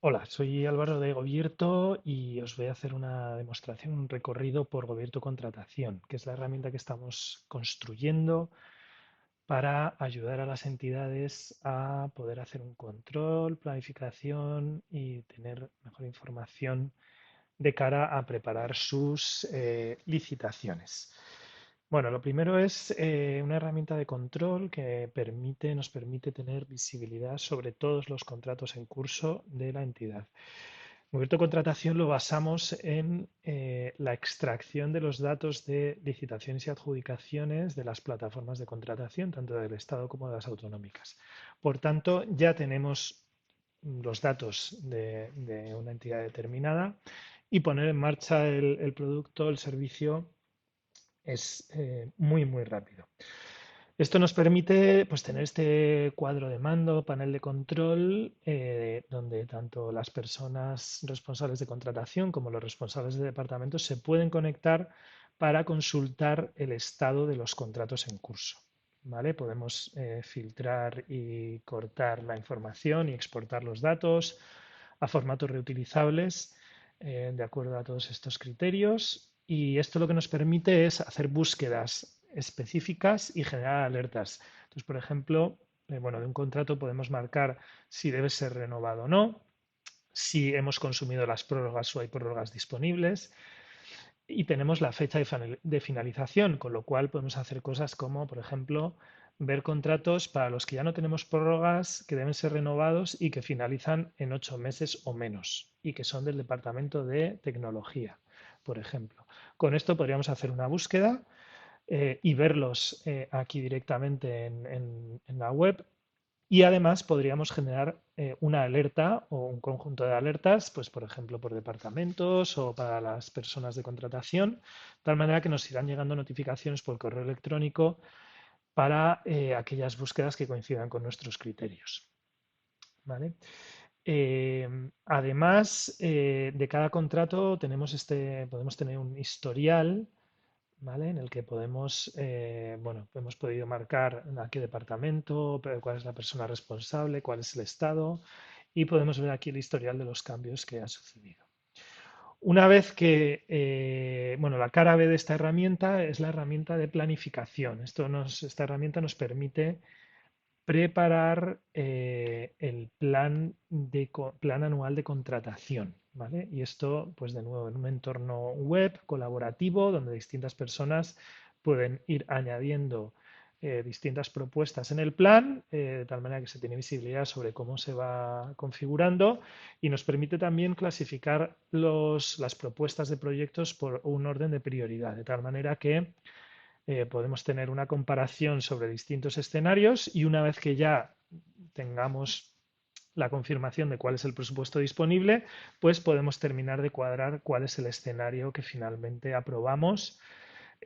Hola, soy Álvaro de Gobierto y os voy a hacer una demostración, un recorrido por Gobierto Contratación, que es la herramienta que estamos construyendo para ayudar a las entidades a poder hacer un control, planificación y tener mejor información de cara a preparar sus licitaciones. Bueno, lo primero es una herramienta de control que nos permite tener visibilidad sobre todos los contratos en curso de la entidad. Movimiento de contratación lo basamos en la extracción de los datos de licitaciones y adjudicaciones de las plataformas de contratación, tanto del Estado como de las autonómicas. Por tanto, ya tenemos los datos de una entidad determinada y poner en marcha el producto, el servicio, es muy rápido. Esto nos permite pues, tener este cuadro de mando, panel de control, donde tanto las personas responsables de contratación como los responsables de departamentos se pueden conectar para consultar el estado de los contratos en curso. ¿Vale? Podemos filtrar y cortar la información y exportar los datos a formatos reutilizables de acuerdo a todos estos criterios. Y esto lo que nos permite es hacer búsquedas específicas y generar alertas. Entonces, por ejemplo, bueno, de un contrato podemos marcar si debe ser renovado o no, si hemos consumido las prórrogas o hay prórrogas disponibles, y tenemos la fecha de finalización, con lo cual podemos hacer cosas como, por ejemplo, ver contratos para los que ya no tenemos prórrogas, que deben ser renovados y que finalizan en 8 meses o menos y que son del departamento de tecnología, por ejemplo. Con esto podríamos hacer una búsqueda y verlos aquí directamente en la web. Y además podríamos generar una alerta o un conjunto de alertas, pues por ejemplo por departamentos o para las personas de contratación, de tal manera que nos irán llegando notificaciones por correo electrónico para aquellas búsquedas que coincidan con nuestros criterios. ¿Vale? Además de cada contrato podemos tener un historial, ¿vale? En el que podemos, bueno, hemos podido marcar a qué departamento, cuál es la persona responsable, cuál es el estado y podemos ver aquí el historial de los cambios que ha sucedido. Una vez que, bueno, la cara B de esta herramienta es la herramienta de planificación. Esta herramienta nos permite preparar el plan anual de contratación, ¿vale? Y esto, pues de nuevo, en un entorno web colaborativo donde distintas personas pueden ir añadiendo distintas propuestas en el plan, de tal manera que se tiene visibilidad sobre cómo se va configurando y nos permite también clasificar las propuestas de proyectos por un orden de prioridad, de tal manera que podemos tener una comparación sobre distintos escenarios y una vez que ya tengamos la confirmación de cuál es el presupuesto disponible, pues podemos terminar de cuadrar cuál es el escenario que finalmente aprobamos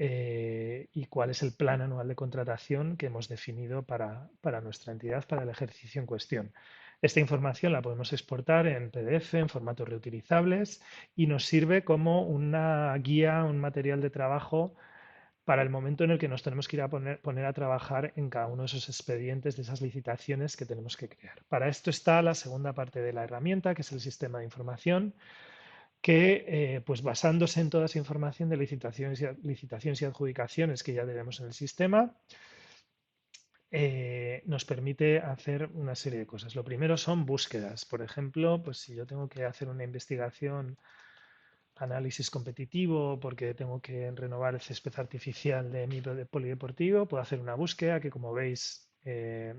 y cuál es el plan anual de contratación que hemos definido para nuestra entidad, para el ejercicio en cuestión. Esta información la podemos exportar en PDF, en formatos reutilizables y nos sirve como una guía, un material de trabajo para el momento en el que nos tenemos que ir a poner a trabajar en cada uno de esos expedientes, de esas licitaciones que tenemos que crear. Para esto está la segunda parte de la herramienta, que es el sistema de información, que pues basándose en toda esa información de licitaciones y adjudicaciones que ya tenemos en el sistema, nos permite hacer una serie de cosas. Lo primero son búsquedas. Por ejemplo, pues si yo tengo que hacer una investigación análisis competitivo porque tengo que renovar el césped artificial de mi polideportivo, puedo hacer una búsqueda que, como veis,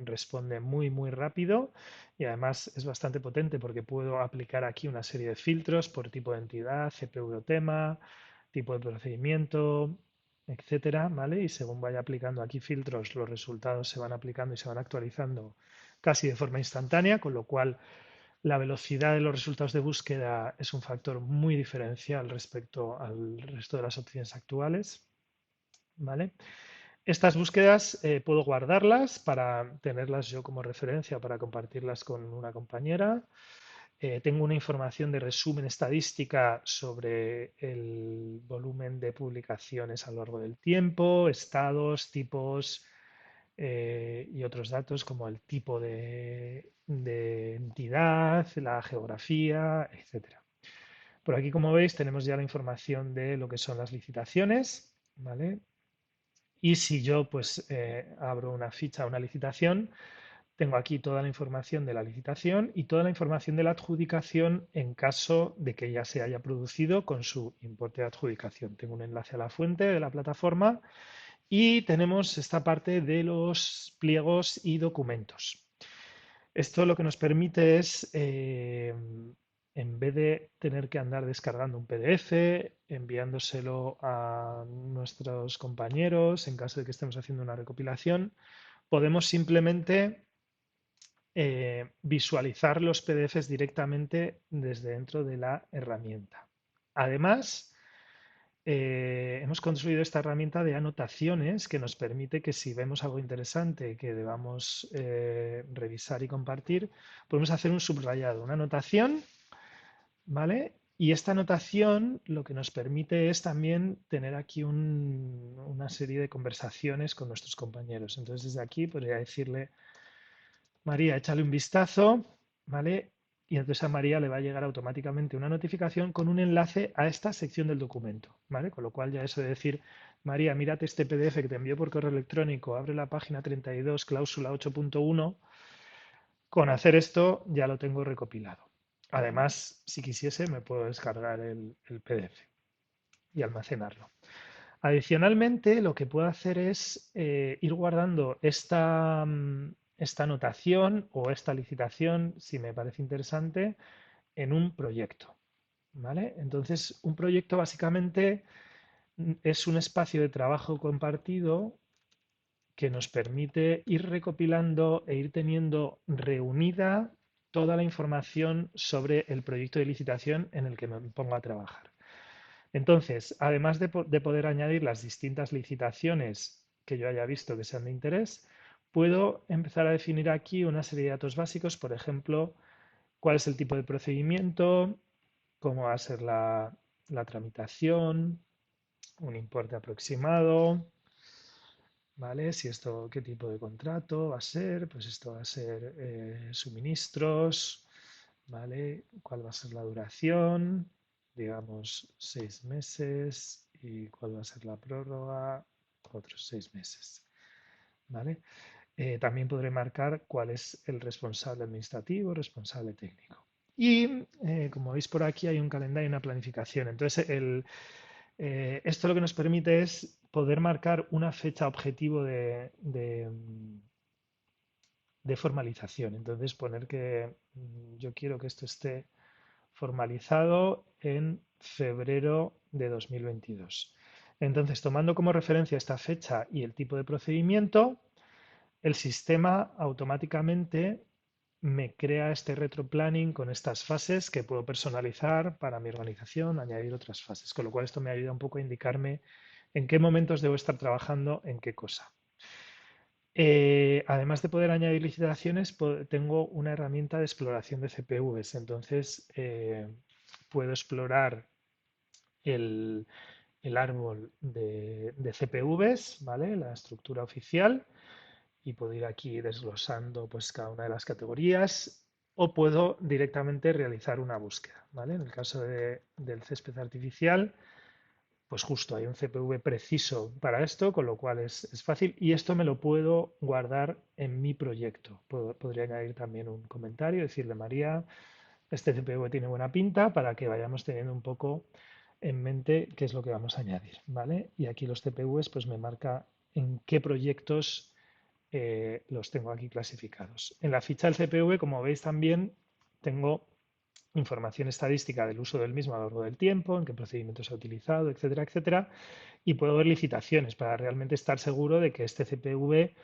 responde muy rápido y además es bastante potente porque puedo aplicar aquí una serie de filtros por tipo de entidad, CPU o tema, tipo de procedimiento, etcétera, ¿vale? Y según vaya aplicando aquí filtros, los resultados se van aplicando y se van actualizando casi de forma instantánea, con lo cual la velocidad de los resultados de búsqueda es un factor muy diferencial respecto al resto de las opciones actuales, ¿vale? Estas búsquedas puedo guardarlas para tenerlas yo como referencia, para compartirlas con una compañera. Tengo una información de resumen estadística sobre el volumen de publicaciones a lo largo del tiempo, estados, tipos, y otros datos como el tipo de entidad ciudad, la geografía, etcétera. Por aquí, como veis, tenemos ya la información de lo que son las licitaciones, ¿vale? Y si yo pues abro una ficha, una licitación, tengo aquí toda la información de la licitación y toda la información de la adjudicación en caso de que ya se haya producido con su importe de adjudicación. Tengo un enlace a la fuente de la plataforma y tenemos esta parte de los pliegos y documentos. Esto lo que nos permite es, en vez de tener que andar descargando un PDF, enviándoselo a nuestros compañeros en caso de que estemos haciendo una recopilación, podemos simplemente visualizar los PDFs directamente desde dentro de la herramienta. Además, hemos construido esta herramienta de anotaciones que nos permite que si vemos algo interesante que debamos revisar y compartir, podemos hacer un subrayado, una anotación, ¿vale? Y esta anotación lo que nos permite es también tener aquí una serie de conversaciones con nuestros compañeros. Entonces, desde aquí podría decirle, María, échale un vistazo, ¿vale? Y entonces a María le va a llegar automáticamente una notificación con un enlace a esta sección del documento, ¿vale? Con lo cual ya eso de decir, María, mírate este PDF que te envió por correo electrónico, abre la página 32, cláusula 8.1, con hacer esto ya lo tengo recopilado. Además, si quisiese, me puedo descargar el PDF y almacenarlo. Adicionalmente, lo que puedo hacer es ir guardando esta anotación o esta licitación, si me parece interesante, en un proyecto. ¿Vale? Entonces, un proyecto básicamente es un espacio de trabajo compartido que nos permite ir recopilando e ir teniendo reunida toda la información sobre el proyecto de licitación en el que me pongo a trabajar. Entonces, además de poder añadir las distintas licitaciones que yo haya visto que sean de interés, puedo empezar a definir aquí una serie de datos básicos, por ejemplo, cuál es el tipo de procedimiento, cómo va a ser la tramitación, un importe aproximado, ¿vale? Si esto, qué tipo de contrato va a ser, pues esto va a ser suministros, ¿vale? ¿Cuál va a ser la duración? Digamos 6 meses. ¿Y cuál va a ser la prórroga? Otros 6 meses, ¿vale? También podré marcar cuál es el responsable administrativo, responsable técnico. Y como veis por aquí hay un calendario y una planificación. Entonces, esto lo que nos permite es poder marcar una fecha objetivo de formalización. Entonces, poner que yo quiero que esto esté formalizado en febrero de 2022. Entonces, tomando como referencia esta fecha y el tipo de procedimiento, el sistema automáticamente me crea este retroplanning con estas fases que puedo personalizar para mi organización, añadir otras fases, con lo cual esto me ayuda un poco a indicarme en qué momentos debo estar trabajando en qué cosa. Además de poder añadir licitaciones, tengo una herramienta de exploración de CPVs, entonces puedo explorar el, el árbol de CPVs, ¿vale? La estructura oficial, y puedo ir aquí desglosando pues cada una de las categorías o puedo directamente realizar una búsqueda, ¿vale? En el caso del césped artificial, pues justo hay un CPV preciso para esto, con lo cual es fácil y esto me lo puedo guardar en mi proyecto. Podría añadir también un comentario, decirle María, este CPV tiene buena pinta para que vayamos teniendo un poco en mente qué es lo que vamos a añadir, ¿vale? Y aquí los CPVs pues me marca en qué proyectos los tengo aquí clasificados. En la ficha del CPV, como veis también, tengo información estadística del uso del mismo a lo largo del tiempo, en qué procedimiento se ha utilizado, etcétera, etcétera. Y puedo ver licitaciones para realmente estar seguro de que este CPV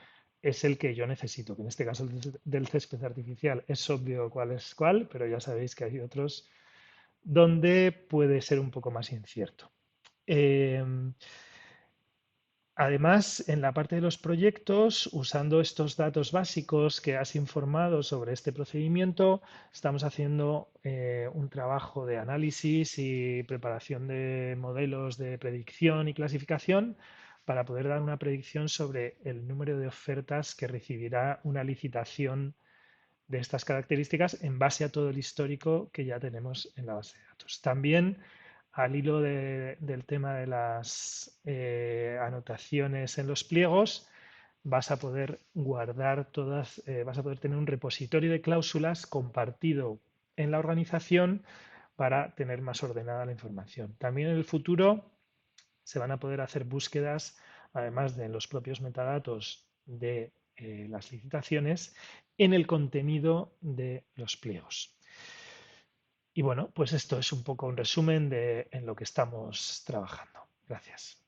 es el que yo necesito, que en este caso del césped artificial es obvio cuál es cuál, pero ya sabéis que hay otros donde puede ser un poco más incierto. Eh, Además, en la parte de los proyectos, usando estos datos básicos que has informado sobre este procedimiento, estamos haciendo un trabajo de análisis y preparación de modelos de predicción y clasificación para poder dar una predicción sobre el número de ofertas que recibirá una licitación de estas características en base a todo el histórico que ya tenemos en la base de datos. También, al hilo del tema de las anotaciones en los pliegos, vas a poder guardar todas, vas a poder tener un repositorio de cláusulas compartido en la organización para tener más ordenada la información. También en el futuro se van a poder hacer búsquedas, además de en los propios metadatos de las licitaciones, en el contenido de los pliegos. Y bueno, pues esto es un poco un resumen de en lo que estamos trabajando. Gracias.